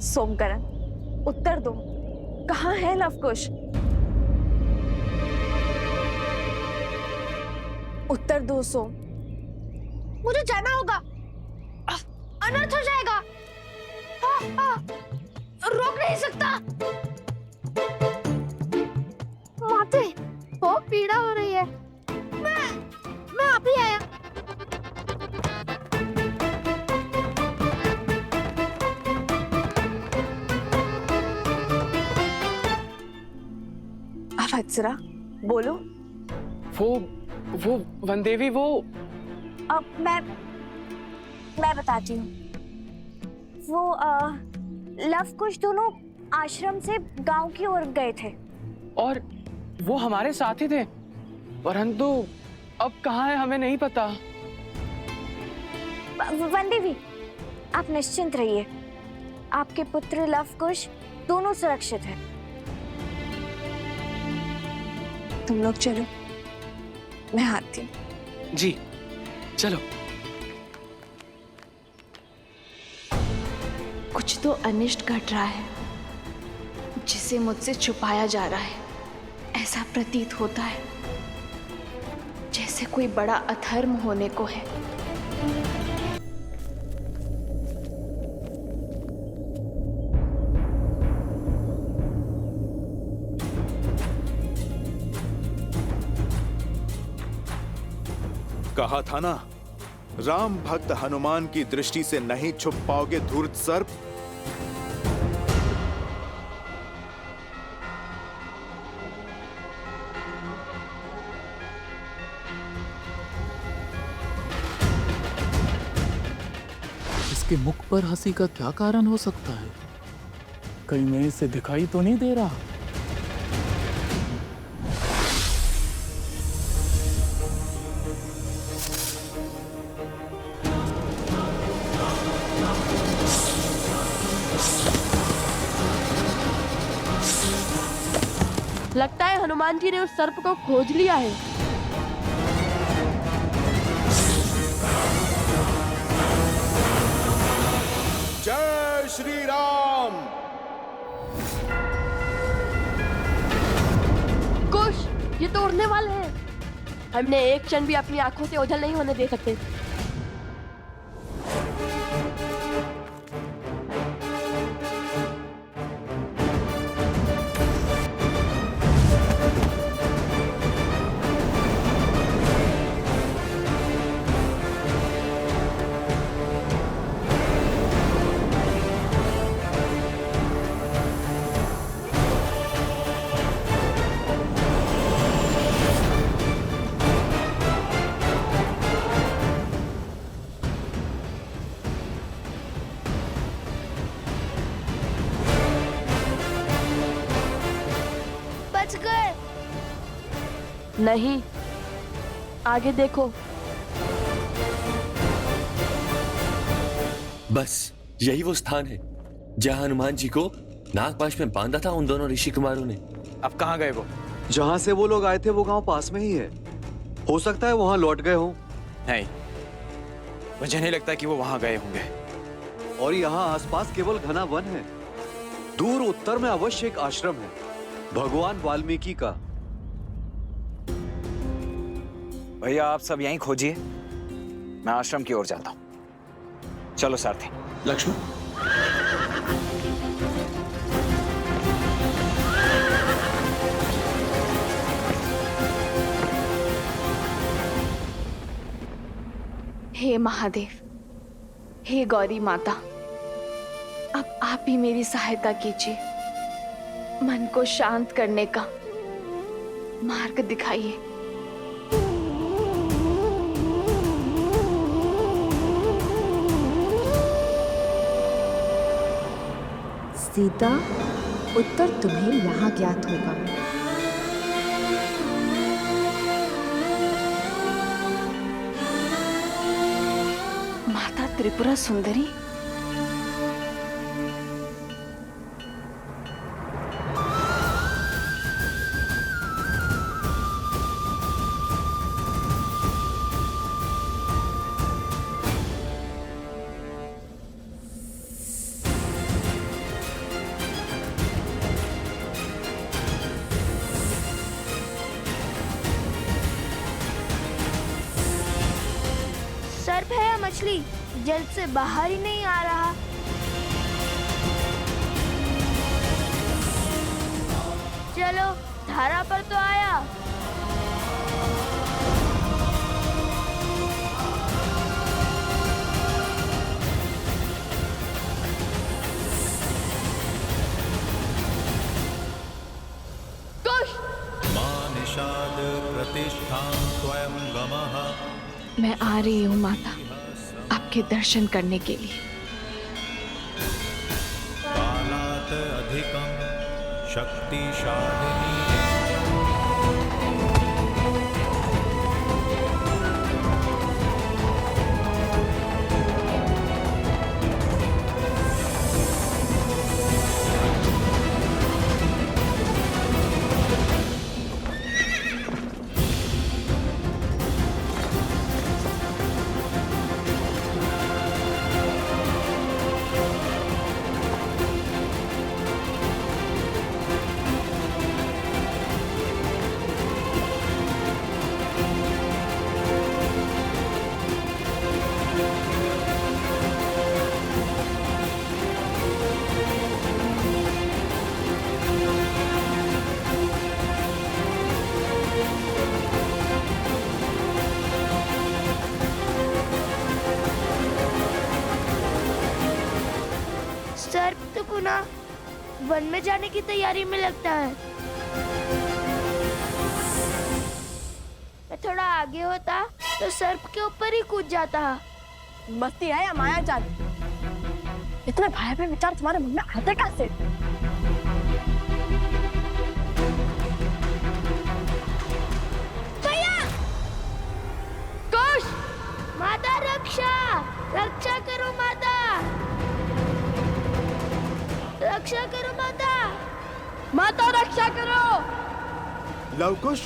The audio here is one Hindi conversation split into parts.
सोमकरण, उत्तर दो, कहाँ है लवकुश? उत्तर दो सोम। मुझे जाना होगा, अनर्थ हो जाएगा। रोक नहीं सकता। माते, बहुत पीड़ा हो रही है। मैं अभी आया। अवत्सरा, बोलो। वो वनदेवी, वो अब मैं बताती हूँ। वो लवकुश दोनों आश्रम से गांव की ओर गए थे और वो हमारे साथ ही थे, परंतु अब कहाँ है हमें नहीं पता। वनदेवी, आप निश्चिंत रहिए, आपके पुत्र लवकुश दोनों सुरक्षित हैं। तुम लोग चलो, मैं आती हूँ। जी चलो। कुछ तो अनिष्ट घट रहा है जिसे मुझसे छुपाया जा रहा है। ऐसा प्रतीत होता है जैसे कोई बड़ा अधर्म होने को है। कहा था ना, राम भक्त हनुमान की दृष्टि से नहीं छुप पाओगे धूर्त सर्प। इसके मुख पर हंसी का क्या कारण हो सकता है? कहीं मैं इसे दिखाई तो नहीं दे रहा? लगता है हनुमान जी ने उस सर्प को खोज लिया है। जय श्री राम। कुश, ये तो उड़ने वाले हैं। हमने एक क्षण भी अपनी आंखों से ओझल नहीं होने दे सकते। बच गए। नहीं, आगे देखो। बस यही वो स्थान है जहां हनुमान जी को नागपाश में बांधा था उन दोनों ऋषि कुमारों ने। अब कहाँ गए वो? जहाँ से वो लोग आए थे वो गांव पास में ही है। हो सकता है वहां लौट गए हों। नहीं, मुझे नहीं लगता कि वो वहां गए होंगे। और यहाँ आसपास केवल घना वन है। दूर उत्तर में अवश्य एक आश्रम है, भगवान वाल्मीकि का। भैया आप सब यहीं खोजिए, मैं आश्रम की ओर जाता हूँ। चलो सारथी। लक्ष्मण, हे महादेव, हे गौरी माता, अब आप ही मेरी सहायता कीजिए। मन को शांत करने का मार्ग दिखाइए। सीता, उत्तर तुम्हें यहाँ ज्ञात होगा। माता त्रिपुरा सुंदरी, मछली जल से बाहर ही नहीं आ रहा। चलो धारा पर तो आया। मैं आ रही हूँ माता, आपके दर्शन करने के लिए। बालात् अधिकं शक्तिशालिनी। सर्प तो पुनः वन में जाने की तैयारी में लगता है। मैं थोड़ा आगे होता तो सर्प के ऊपर ही कूद जाता। मस्ती है या माया जाल? इतने भयावह विचार तुम्हारे मन में आते कैसे? कुश! माता रक्षा! रक्षा करो माता! रक्षा करो माता! माता रक्षा करो! लवकुश,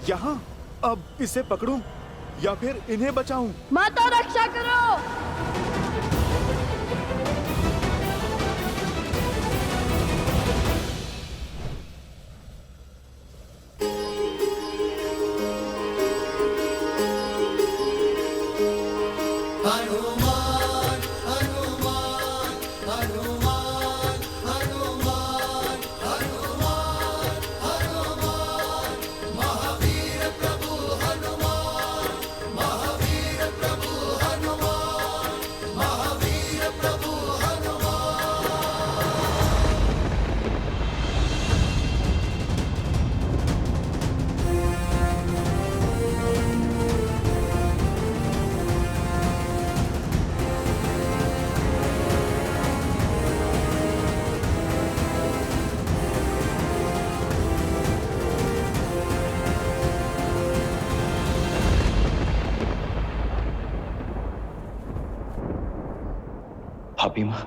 यहाँ अब इसे पकड़ूं या फिर इन्हें बचाऊं? माता रक्षा करो! भाभी माँ,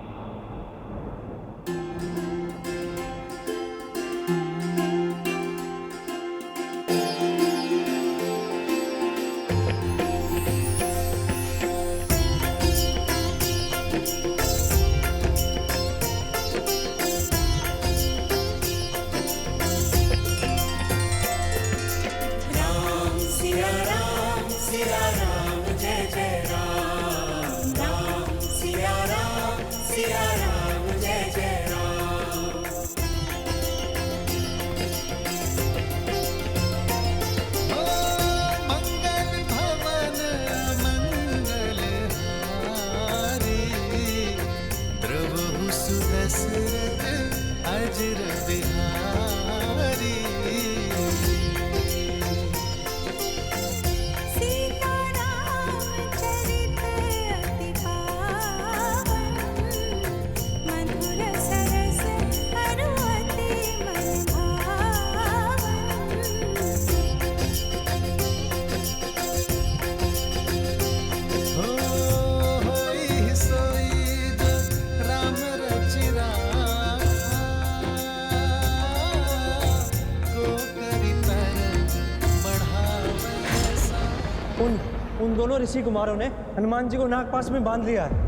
उन दोनों ऋषि कुमारों ने हनुमान जी को नागपाश में बांध लिया है।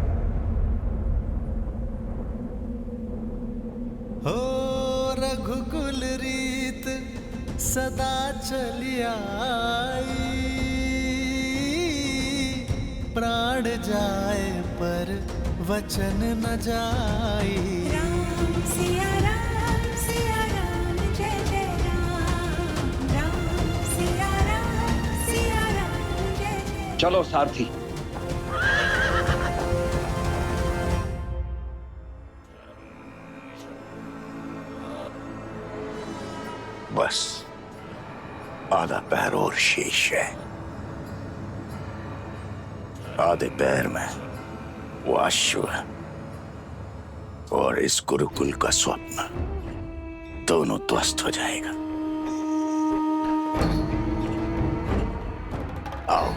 हो रघुकुल रीत सदा चली आई, प्राण जाए पर वचन न जाए। राम सिया राम जय जय राम सिया राम जय जय। चलो सारथी। बस आधा पैर और शेष है। आधे पैर में वो अश्व और इस गुरुकुल का स्वप्न दोनों ध्वस्त हो जाएगा। आओ,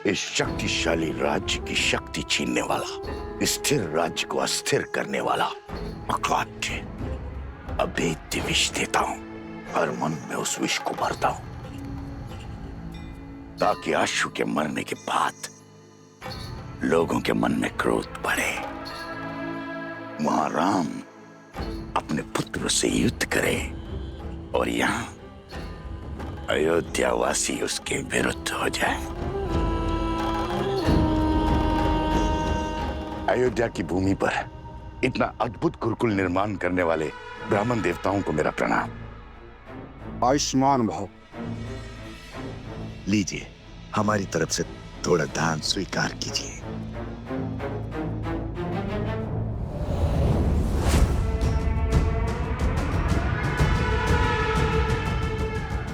इस शक्तिशाली राज्य की शक्ति छीनने वाला, स्थिर राज्य को अस्थिर करने वाला अकाट्य अभेद्य विष देता हूं। हर मन में उस विष को भरता हूं ताकि आशु के मरने के बाद लोगों के मन में क्रोध बढ़े। वहां राम अपने पुत्र से युद्ध करे और यहां अयोध्यावासी उसके विरुद्ध हो जाए। अयोध्या की भूमि पर इतना अद्भुत गुरुकुल निर्माण करने वाले ब्राह्मण देवताओं को मेरा प्रणाम। आयुष्मान भव। लीजिए, हमारी तरफ से थोड़ा दान स्वीकार कीजिए।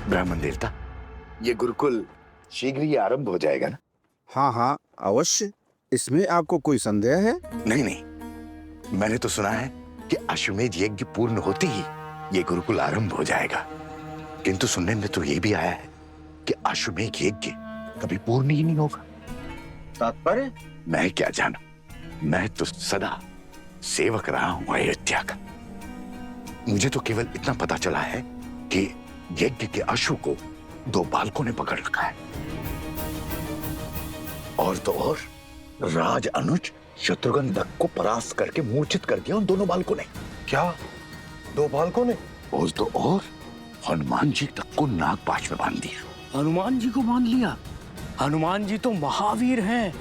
ब्राह्मण देवता, ये गुरुकुल शीघ्र ही आरंभ हो जाएगा ना? हाँ हाँ अवश्य। इसमें आपको कोई संदेह है? नहीं नहीं, मैंने तो सुना है कि अश्वमेध यज्ञ पूर्ण होते ही ये गुरुकुल आरंभ हो जाएगा, किंतु सुनने में तो ये भी आया है कि अश्वमेध यज्ञ कभी पूर्ण ही नहीं होगा। तात्पर्य? मैं क्या जानूं, मैं तो सदा सेवक रहा हूं अयोध्या का। मुझे तो केवल इतना पता चला है कि यज्ञ के अश्व को 2 बालकों ने पकड़ रखा है, और तो और राज अनुज शत्रुघ्न दत्त को परास्त करके मूर्छित कर दिया उन दोनों बालकों ने। क्या 2 बालकों ने? और तो और हनुमान जी तक को नागपाश में बांध दिया। हनुमान जी को बांध लिया? हनुमान जी तो महावीर हैं।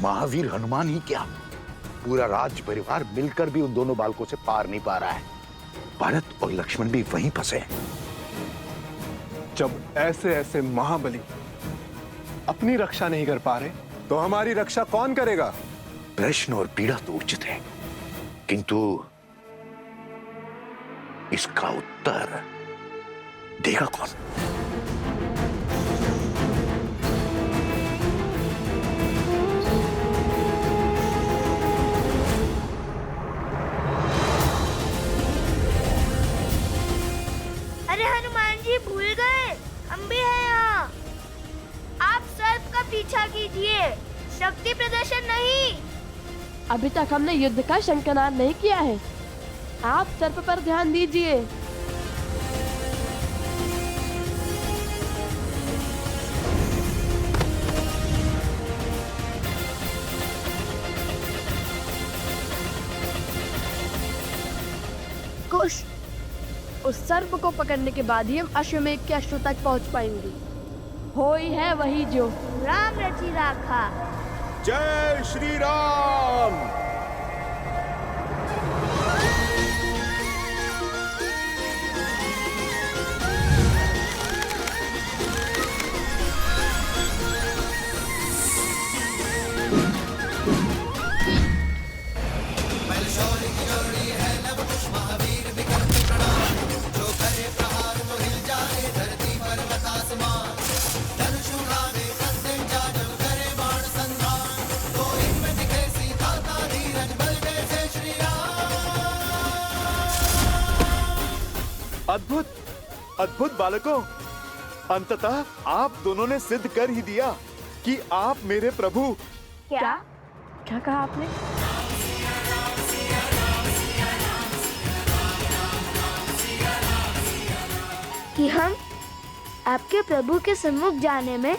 महावीर हनुमान ही क्या, पूरा राज परिवार मिलकर भी उन दोनों बालकों से पार नहीं पा रहा है। भरत और लक्ष्मण भी वहीं फंसे हैं। जब ऐसे ऐसे महाबली अपनी रक्षा नहीं कर पा रहे तो हमारी रक्षा कौन करेगा? प्रश्न और पीड़ा तो उचित है, किंतु इसका उत्तर देगा कौन? अरे हनुमान जी भूल गए, हम भी हैं यहाँ। आप सर्प का पीछा कीजिए, शक्ति प्रदर्शन नहीं। अभी तक हमने युद्ध का शंखनाद नहीं किया है, आप सर्प पर ध्यान दीजिए। कुश, उस सर्प को पकड़ने के बाद ही हम अश्वमेध के अश्व तक पहुंच पाएंगे। होई है वही जो राम रची राखा। जय श्री राम। अद्भुत अद्भुत बालकों, अंततः आप दोनों ने सिद्ध कर ही दिया कि आप मेरे प्रभु। क्या क्या कहा आपने? कि हम आपके प्रभु के सम्मुख जाने में,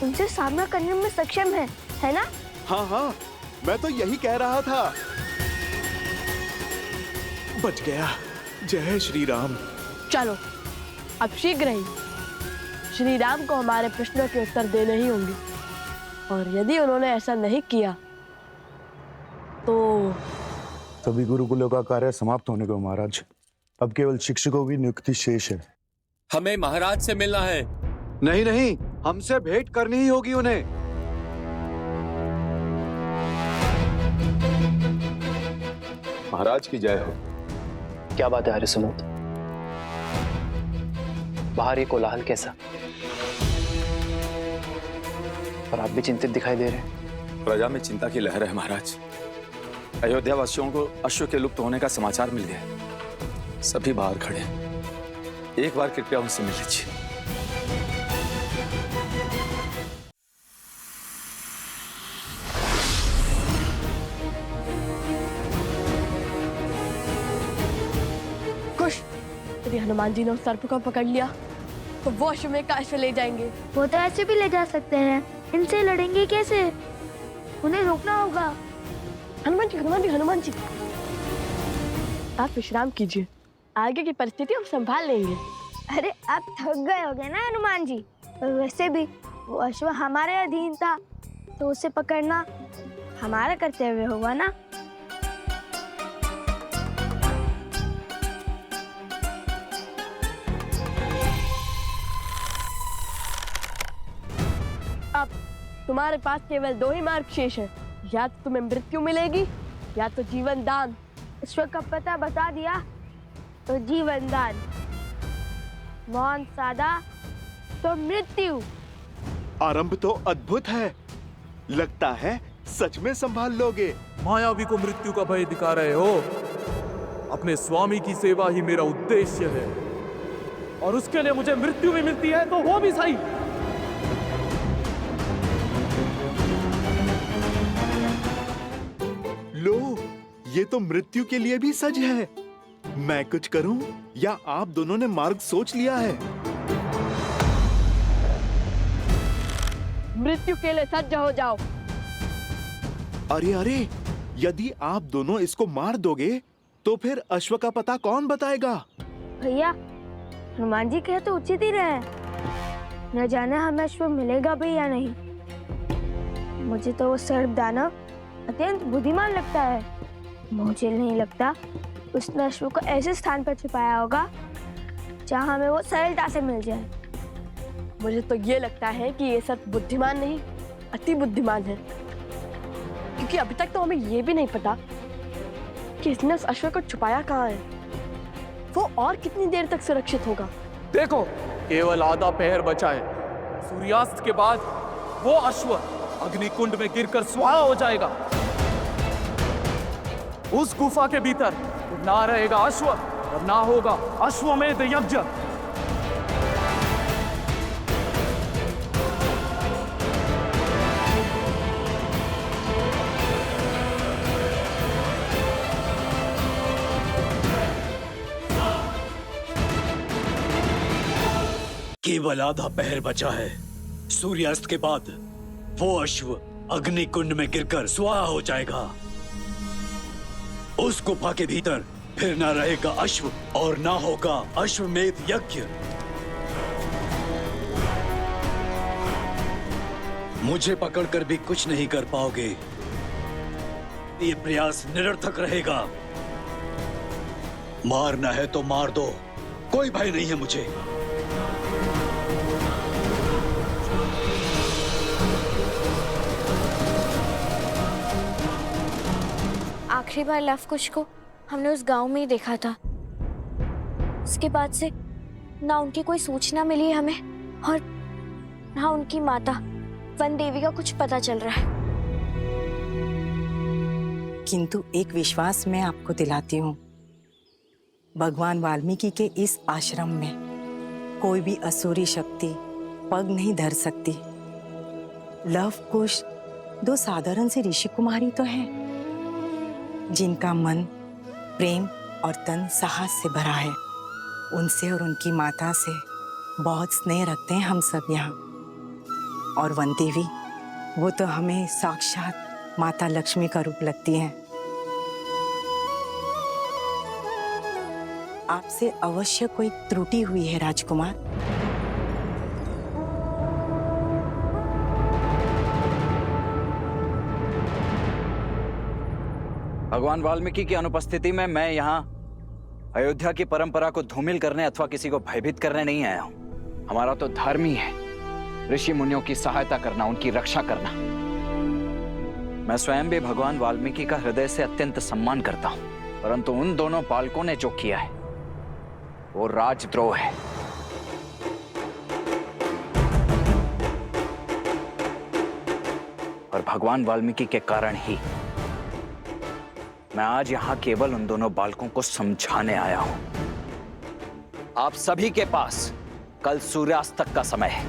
उनसे सामना करने में सक्षम है ना? हाँ हाँ, मैं तो यही कह रहा था। बच गया। जय श्री राम। चलो अब शीघ्र ही श्री राम को हमारे प्रश्नों के उत्तर देने ही होंगे, और यदि उन्होंने ऐसा नहीं किया तो सभी गुरुकुलों का कार्य समाप्त होने को महाराज। अब केवल शिक्षकों की नियुक्ति शेष है। हमें महाराज से मिलना है। नहीं नहीं, हमसे भेंट करनी ही होगी उन्हें। महाराज की जय हो। क्या बात है हरिसुमंत? बाहर ये कोलाहल कैसा? और आप भी चिंतित दिखाई दे रहे हैं। प्रजा में चिंता की लहर है महाराज। अयोध्या वासियों को अश्व के लुप्त होने का समाचार मिल गया। सभी बाहर खड़े हैं। एक बार कृपया उनसे मिल लीजिए। कुश, यदि हनुमान जी ने उस सर्प को पकड़ लिया तो वो अश्वमेध का अश्व ले जाएंगे। वो तो ऐसे भी ले जा सकते हैं, इनसे लड़ेंगे कैसे? उन्हें रोकना होगा। हनुमान जी, हनुमान जी, हनुमान जी, आप विश्राम कीजिए, आगे की परिस्थिति हम संभाल लेंगे। अरे आप थक गए होगे ना हनुमान जी। और वैसे भी वो अश्व हमारे अधीन था, तो उसे पकड़ना हमारा कर्तव्य होगा ना। अब तुम्हारे पास केवल दो ही मार्ग शेष है, या तो तुम्हें मृत्यु मिलेगी या तो जीवन दान। ईश्वर का पता बता दिया तो जीवन दान, मौन साधा तो मृत्यु। आरंभ तो अद्भुत है, लगता है सच में संभाल लोगे। मायावी को मृत्यु का भय दिखा रहे हो। अपने स्वामी की सेवा ही मेरा उद्देश्य है, और उसके लिए मुझे मृत्यु भी मिलती है तो वो भी सही। लो, ये तो मृत्यु के लिए भी सज है। मैं कुछ करूं या आप दोनों ने मार्ग सोच लिया है? मृत्यु के लिए सज्ज हो जाओ। अरे अरे, यदि आप दोनों इसको मार दोगे तो फिर अश्व का पता कौन बताएगा? भैया, हनुमान जी कहे तो उचित ही रहे। न जाने हमें अश्व मिलेगा भी या नहीं। मुझे तो वो सर्प दानव अत्यंत बुद्धिमान लगता है। मुझे नहीं लगता उसने अश्व को ऐसे स्थान पर छुपाया होगा जहां हमें वो सरलता से मिल जाए। मुझे तो ये लगता है कि ये सर्प बुद्धिमान नहीं, अति बुद्धिमान है, क्योंकि अभी तक तो हमें ये भी नहीं पता कि इसने उस अश्व को छुपाया कहाँ है। वो और कितनी देर तक सुरक्षित होगा? देखो, केवल आधा पहर बचा है। सूर्यास्त के बाद वो अश्व अग्निकुंड में गिरकर स्वाहा हो जाएगा। उस गुफा के भीतर ना रहेगा अश्व और ना होगा अश्वमेध यज्ञ। केवल आधा पहर बचा है। सूर्यास्त के बाद वो अश्व अग्निकुंड में गिरकर स्वाहा हो जाएगा। उस गुफा के भीतर फिर ना रहेगा अश्व और ना होगा अश्वमेध यज्ञ। मुझे पकड़कर भी कुछ नहीं कर पाओगे। ये प्रयास निरर्थक रहेगा। मारना है तो मार दो, कोई भय नहीं है मुझे। आखिरी बार लवकुश को हमने उस गांव में ही देखा था। उसके बाद से ना उनकी कोई सूचना मिली हमें, और ना उनकी माता वन देवी का कुछ पता चल रहा है। किंतु एक विश्वास मैं आपको दिलाती हूँ, भगवान वाल्मीकि के इस आश्रम में कोई भी असुरी शक्ति पग नहीं धर सकती। लवकुश दो साधारण से ऋषि कुमारी तो हैं, जिनका मन प्रेम और तन साहस से भरा है। उनसे और उनकी माता से बहुत स्नेह रखते हैं हम सब यहाँ। और वन देवी, वो तो हमें साक्षात माता लक्ष्मी का रूप लगती हैं। आपसे अवश्य कोई त्रुटि हुई है राजकुमार। भगवान वाल्मीकि की अनुपस्थिति में मैं यहाँ अयोध्या की परंपरा को धूमिल करने अथवा किसी को भयभीत करने नहीं आया हूं। हमारा तो धर्म ही है ऋषि मुनियों की सहायता करना, उनकी रक्षा करना। मैं स्वयं भी भगवान वाल्मीकि का हृदय से अत्यंत सम्मान करता हूं, परंतु उन दोनों बालकों ने जो किया है वो राजद्रोह है। और भगवान वाल्मीकि के कारण ही मैं आज यहां केवल उन दोनों बालकों को समझाने आया हूं। आप सभी के पास कल सूर्यास्त तक का समय है।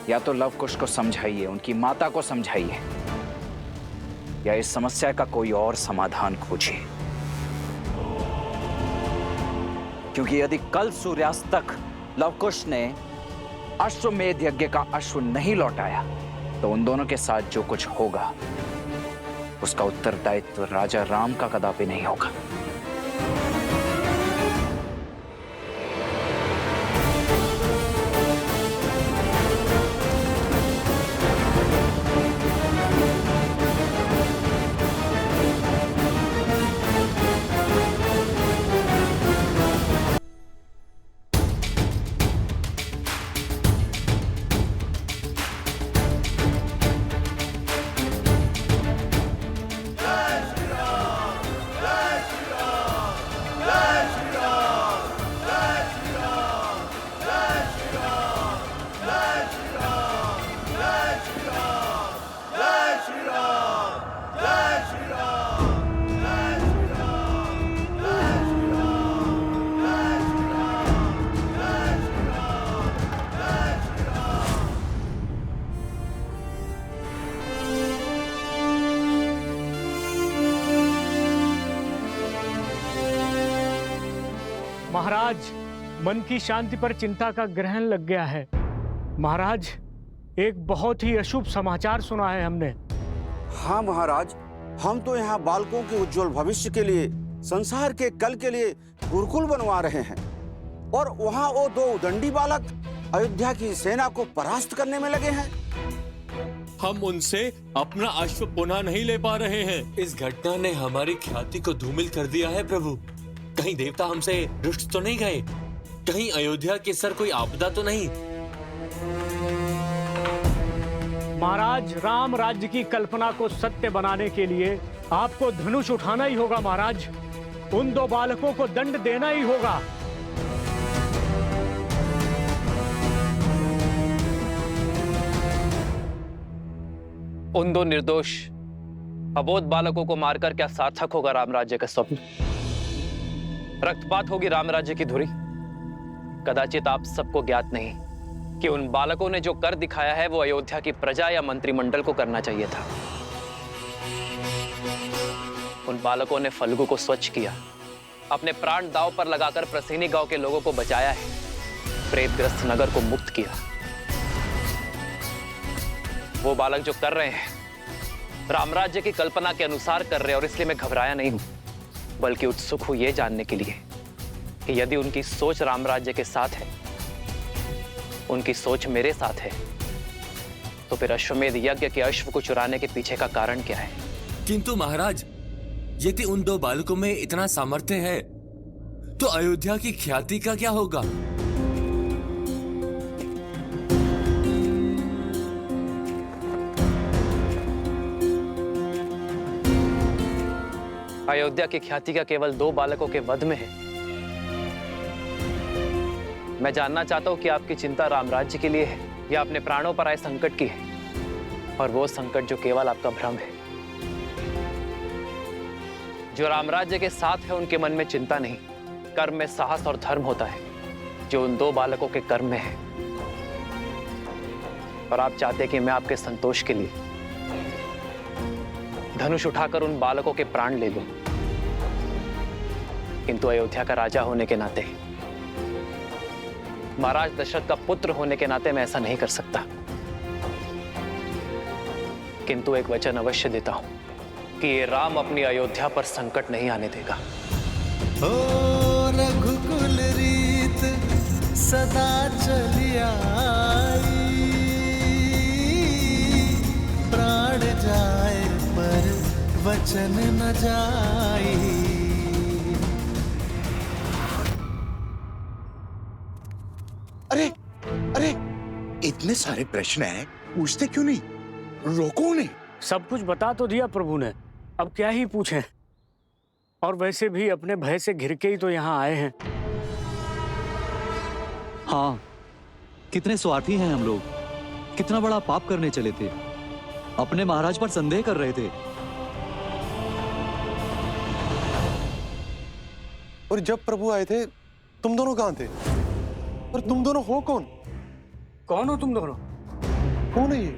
या तो लव कुश को समझाइए, उनकी माता को समझाइए, या इस समस्या का कोई और समाधान खोजिए। क्योंकि यदि कल सूर्यास्त तक लवकुश ने अश्वमेध यज्ञ का अश्व नहीं लौटाया तो उन दोनों के साथ जो कुछ होगा उसका उत्तरदायित्व राजा राम का कदापि नहीं होगा। महाराज, मन की शांति पर चिंता का ग्रहण लग गया है। महाराज, एक बहुत ही अशुभ समाचार सुना है हमने। हाँ महाराज, हम तो यहाँ बालकों के उज्जवल भविष्य के लिए, संसार के कल के लिए गुरुकुल बनवा रहे हैं, और वहाँ वो दो उदंडी बालक अयोध्या की सेना को परास्त करने में लगे हैं। हम उनसे अपना अश्व पुनः नहीं ले पा रहे हैं। इस घटना ने हमारी ख्याति को धूमिल कर दिया है प्रभु। कहीं देवता हमसे रुष्ट तो नहीं गए? कहीं अयोध्या के सर कोई आपदा तो नहीं? महाराज, राम राज्य की कल्पना को सत्य बनाने के लिए आपको धनुष उठाना ही होगा। महाराज, उन दो बालकों को दंड देना ही होगा। उन दो निर्दोष अबोध बालकों को मारकर क्या सार्थक होगा राम राज्य का स्वप्न? रक्तपात होगी राम राज्य की धुरी। कदाचित आप सबको ज्ञात नहीं कि उन बालकों ने जो कर दिखाया है वो अयोध्या की प्रजा या मंत्रिमंडल को करना चाहिए था। उन बालकों ने फल्गु को स्वच्छ किया, अपने प्राण दांव पर लगाकर प्रसेनी गांव के लोगों को बचाया है, प्रेतग्रस्त नगर को मुक्त किया। वो बालक जो कर रहे हैं रामराज्य की कल्पना के अनुसार कर रहे हैं, और इसलिए मैं घबराया नहीं हूं, बल्कि उत्सुक हूं यह जानने के लिए कि यदि उनकी सोच रामराज्य के साथ है, उनकी सोच मेरे साथ है, तो फिर अश्वमेध यज्ञ के अश्व को चुराने के पीछे का कारण क्या है? किंतु महाराज, यदि उन दो बालकों में इतना सामर्थ्य है तो अयोध्या की ख्याति का क्या होगा? अयोध्या की ख्याति का केवल दो बालकों के वध में है। मैं जानना चाहता हूं कि आपकी चिंता रामराज्य के लिए है या अपने प्राणों पर आए संकट की है, और वो संकट जो केवल आपका भ्रम है। जो रामराज्य के साथ है उनके मन में चिंता नहीं, कर्म में साहस और धर्म होता है, जो उन दो बालकों के कर्म में है। और आप चाहते कि मैं आपके संतोष के लिए धनुष उठाकर उन बालकों के प्राण ले लूं, किंतु अयोध्या का राजा होने के नाते, महाराज दशरथ का पुत्र होने के नाते मैं ऐसा नहीं कर सकता। किंतु एक वचन अवश्य देता हूं कि ये राम अपनी अयोध्या पर संकट नहीं आने देगा। ओ रघुकुल रीत सदा चली आई, वचन न जाई। अरे अरे इतने सारे प्रश्न हैं, पूछते क्यों नहीं? रोको उन्हें। सब कुछ बता तो दिया प्रभु ने, अब क्या ही पूछें। और वैसे भी अपने भय से घिर के ही तो यहाँ आए हैं। हाँ, कितने स्वार्थी हैं हम लोग, कितना बड़ा पाप करने चले थे, अपने महाराज पर संदेह कर रहे थे। और जब प्रभु आए थे तुम दोनों कहाँ थे? और तुम दोनों हो कौन? कौन हो तुम दोनों? कौन है ये?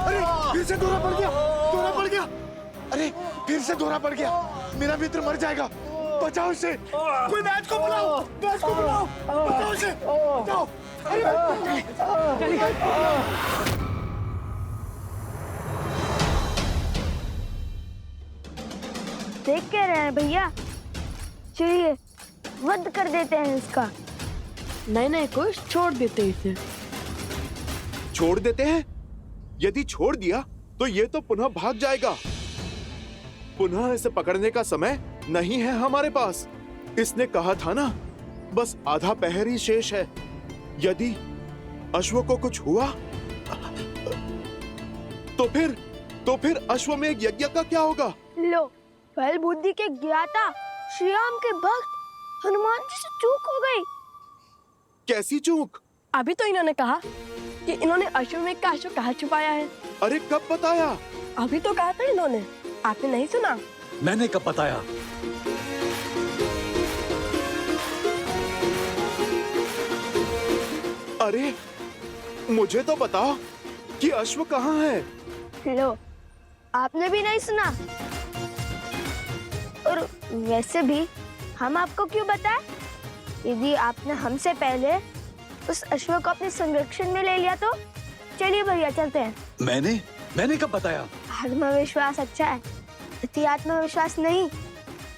अरे फिर से दौरा पड़ गया, दौरा पड़ गया। अरे फिर से दौरा पड़ गया, मेरा मित्र मर जाएगा, बचाओ इसे। कोई वैद्य को बुलाओ, वैद्य को बुलाओ, बचाओ इसे, बचाओ। देख क्या रहे हैं भैया? चलिए वध कर देते हैं इसका। नहीं कुछ छोड़ देते इसे। छोड़ देते हैं? यदि छोड़ दिया तो ये तो पुनः भाग जाएगा। पुनः इसे पकड़ने का समय नहीं है हमारे पास। इसने कहा था ना, बस आधा पहर ही शेष है। यदि अश्व को कुछ हुआ तो फिर अश्वमेध यज्ञ का क्या होगा? लो, बल बुद्धि के ज्ञाता श्री राम के भक्त हनुमान जी से चूक हो गई। कैसी चूक? अभी तो इन्होंने कहा कि इन्होंने अश्वमेध का अश्व कहाँ छुपाया है। अरे कब बताया? अभी तो कहा था इन्होंने, आपने नहीं सुना? मैंने कब बताया? अरे मुझे तो बताओ कि अश्व कहाँ है? लो, आपने भी नहीं सुना। और वैसे भी हम आपको क्यों बताएं? यदि आपने हमसे पहले उस अश्व को अपने संरक्षण में ले लिया तो चलिए भैया चलते हैं। मैंने कब बताया? आत्मविश्वास अच्छा है, अति आत्मविश्वास नहीं।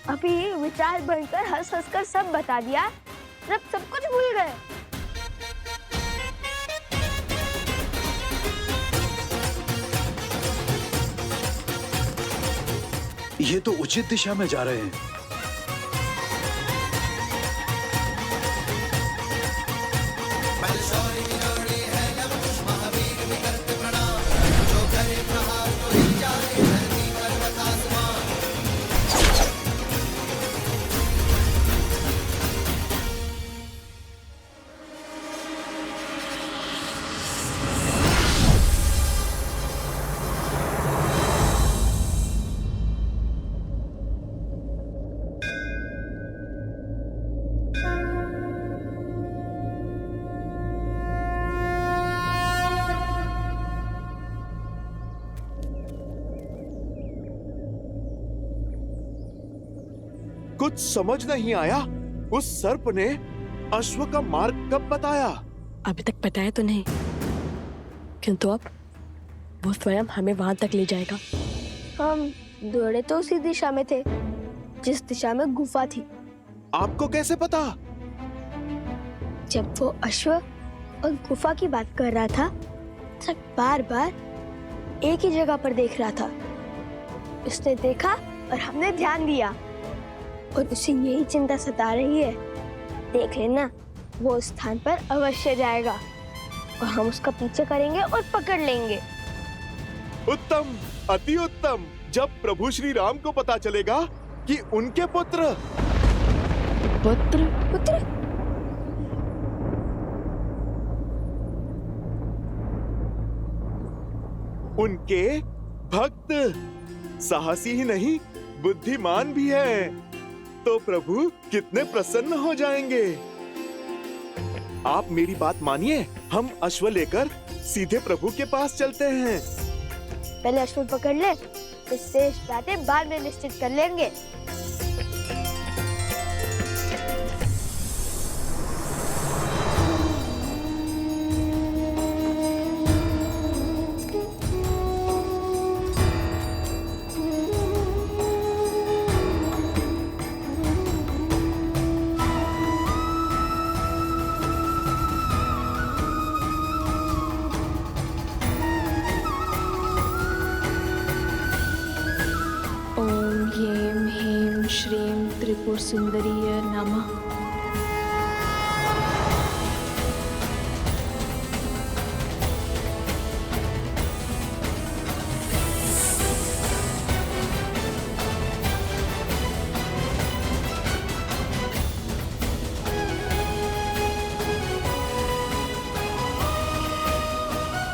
अभी विचार बनकर हंस हंस कर सब बता दिया, अब सब कुछ भूल गए। ये तो उचित दिशा में जा रहे हैं। कुछ समझ नहीं आया, उस सर्प ने अश्व का मार्ग कब बताया? अभी तक बताया तो नहीं, किंतु अब वो स्वयं हमें वहां तक ले जाएगा। हम दौड़े तो उसी दिशा में थे जिस दिशा में गुफा थी। आपको कैसे पता? जब वो अश्व और गुफा की बात कर रहा था, तब बार बार एक ही जगह पर देख रहा था। उसने देखा और हमने ध्यान दिया, और उसे यही चिंता सता रही है। देख लेना, वो उस स्थान पर अवश्य जाएगा और हम उसका पीछे करेंगे और पकड़ लेंगे। उत्तम, अति उत्तम। जब प्रभु श्री राम को पता चलेगा कि उनके पुत्र उनके भक्त साहसी ही नहीं, बुद्धिमान भी है, तो प्रभु कितने प्रसन्न हो जाएंगे। आप मेरी बात मानिए, हम अश्व लेकर सीधे प्रभु के पास चलते हैं। पहले अश्व पकड़ ले, फिर शेष बातें बाद में निश्चित कर लेंगे। सुंदरीय नमः।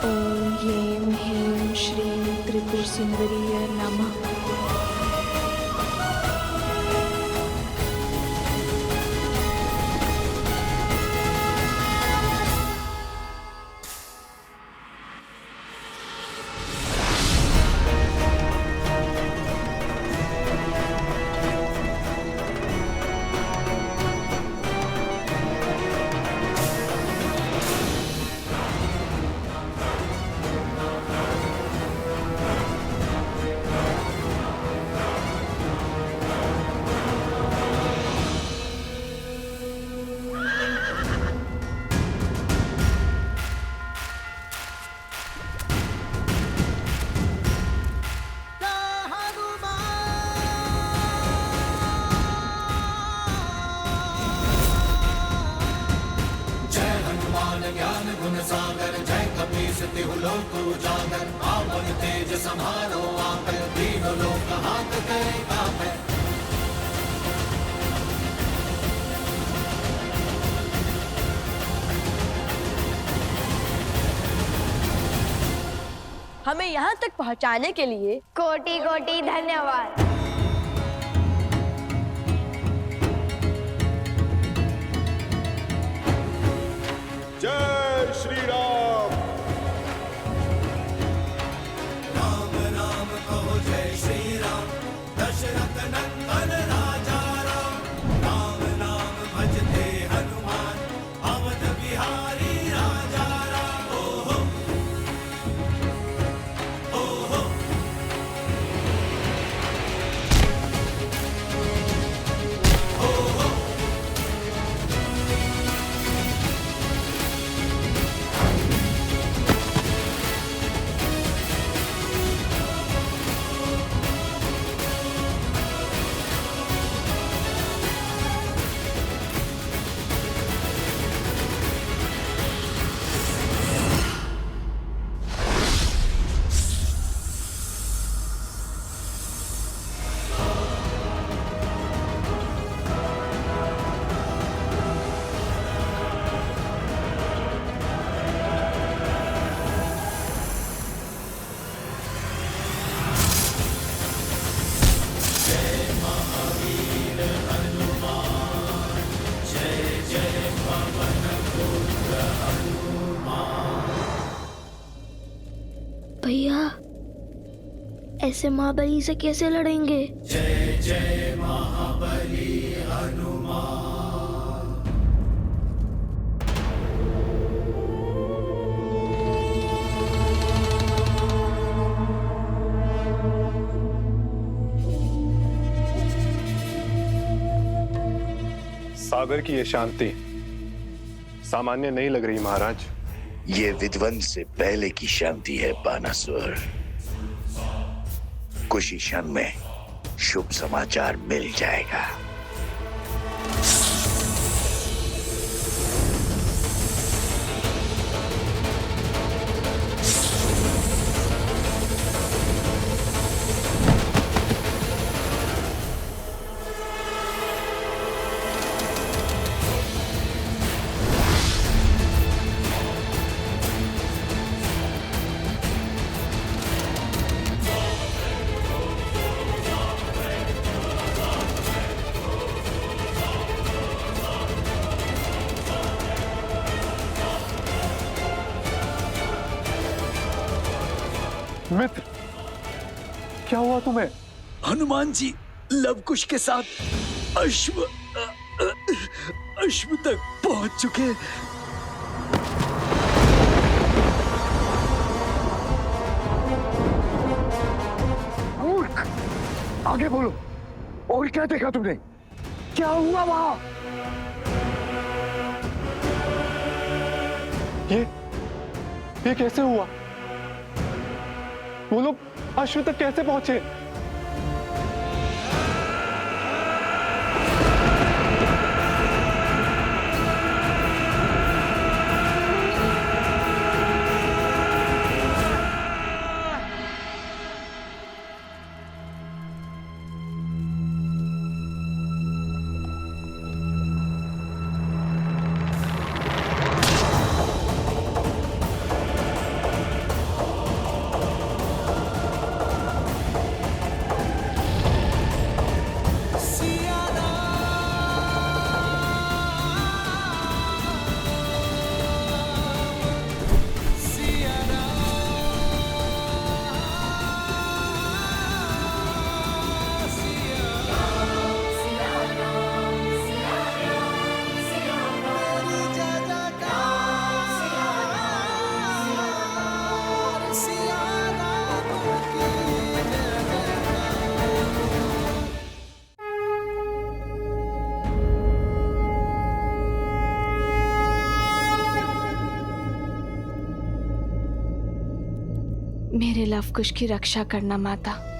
ओम ह्रीं ह्रीं श्रीं त्रिपुर सुंदरीय नमः। ज्ञान गुण सागर जय कपीस तिहु लोक उजागर पावन तेज समारो आकर तीनों लोक हाथ करे कापे। हमें यहाँ तक पहुँचाने के लिए कोटि कोटि धन्यवाद। जय श्री राम। राम राम कहो जय श्री राम दशरथ नंदन राजा राम। राम नाम भजते हनुमान अवध बिहारी राजा राम। ओहो ओहो ओहो। भैया ऐसे महाबली से कैसे लड़ेंगे? जय जय महाबली हनुमान। सागर की ये शांति सामान्य नहीं लग रही महाराज। ये विध्वंस से पहले की शांति है बानासुर। कुछ ही क्षण में शुभ समाचार मिल जाएगा। मित्र, क्या हुआ तुम्हें? हनुमान जी लवकुश के साथ अश्व तक पहुंच चुके। मूर्ख, आगे बोलो। और क्या देखा तुमने? क्या हुआ वहां? ये कैसे हुआ? वो लोग अश्व तक कैसे पहुंचे? मेरे लव कुश की रक्षा करना माता।